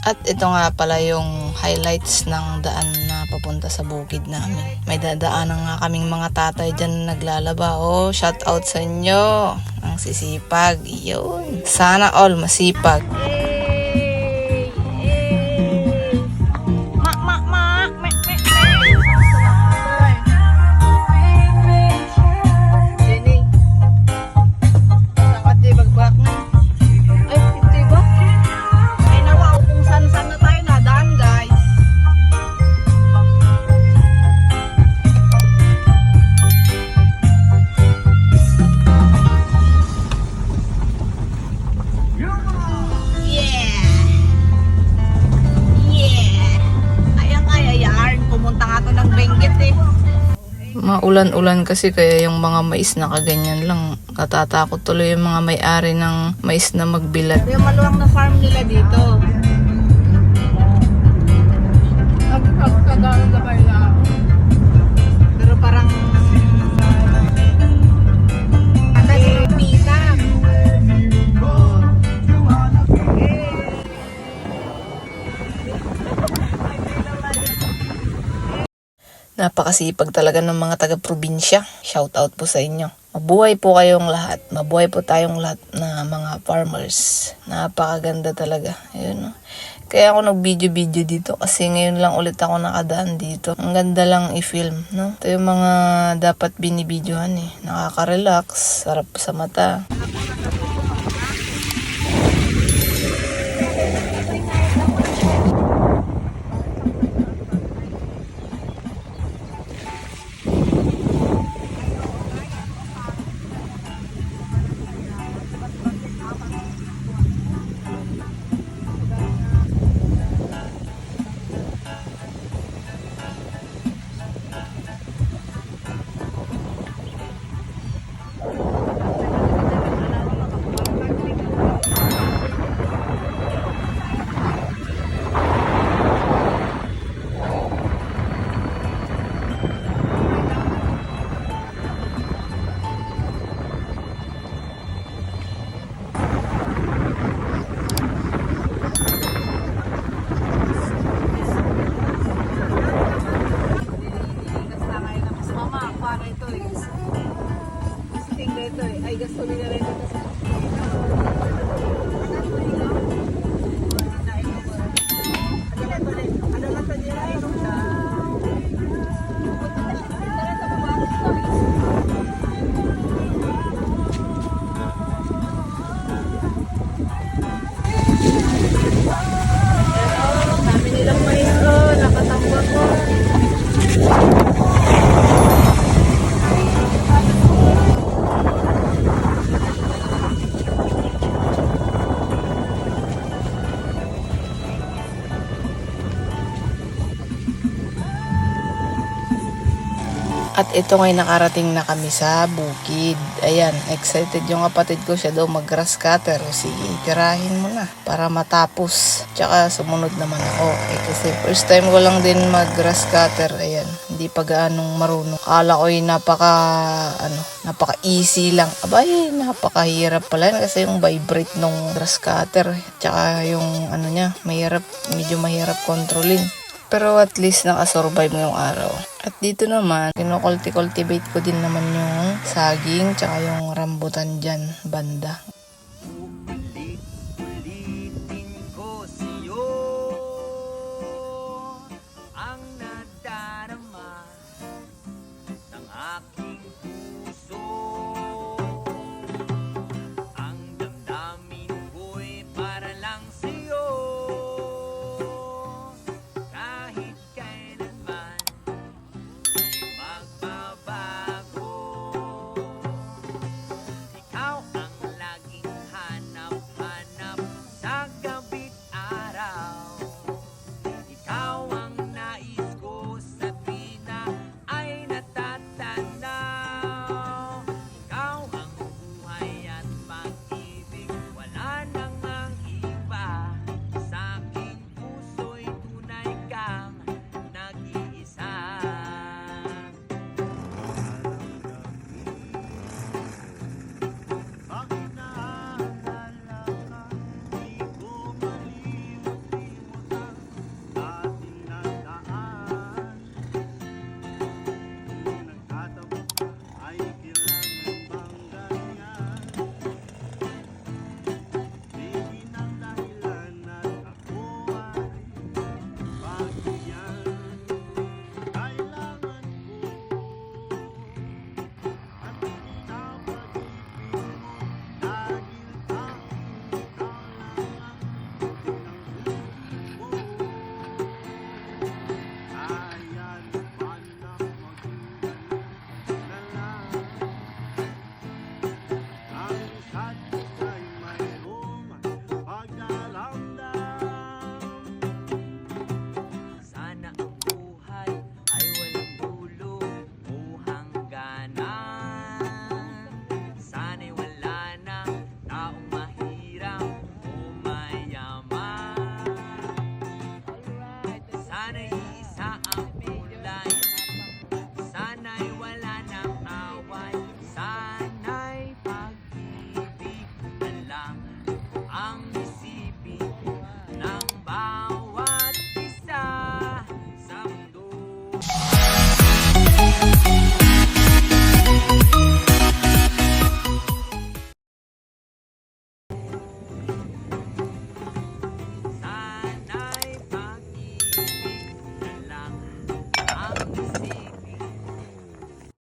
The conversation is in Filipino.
At ito nga pala yung highlights ng daan na papunta sa bukid namin. May dadaanan nga kaming mga tatay dyan na naglalaba. Oh, shout out sa inyo. Ang sisipag. Yun. Sana all masipag. Maulan-ulan kasi kaya yung mga mais na kaganyan lang. Katatakot tuloy yung mga may-ari ng mais na magbilad. Yung maluwang na farm nila dito. Pero parang pita. Napakasipag talaga ng mga taga-probinsya. Shout out po sa inyo. Mabuhay po kayong lahat. Mabuhay po tayong lahat na mga farmers. Napakaganda talaga. Ayun, no? Kaya ako nag-video-video dito kasi ngayon lang ulit ako nakadaan dito. Ang ganda lang i-film, no? Ito yung mga dapat binibidyohan eh. Nakaka-relax, sarap sa mata. Ay, gasolina rin ito sa dami nilang mais. Oh, nakatambak ko. At ito ngay nakarating na kami sa bukid. Ayan, excited yung kapatid ko, siya daw mag-grass cutter. Sige, tirahin mo na para matapos. Tsaka sumunod naman ako. Kasi first time ko lang din mag-grass cutter. Ayan, hindi pa gaanong marunong. Kala ko yung napaka-easy lang. Abay, napakahirap pala kasi yung vibrate nung grass cutter. Tsaka yung niya, medyo mahirap kontrolin. Pero at least nakasurvive ngayong araw. At dito naman, kinokultivate ko din naman yung saging tsaka yung rambutan dyan, banda.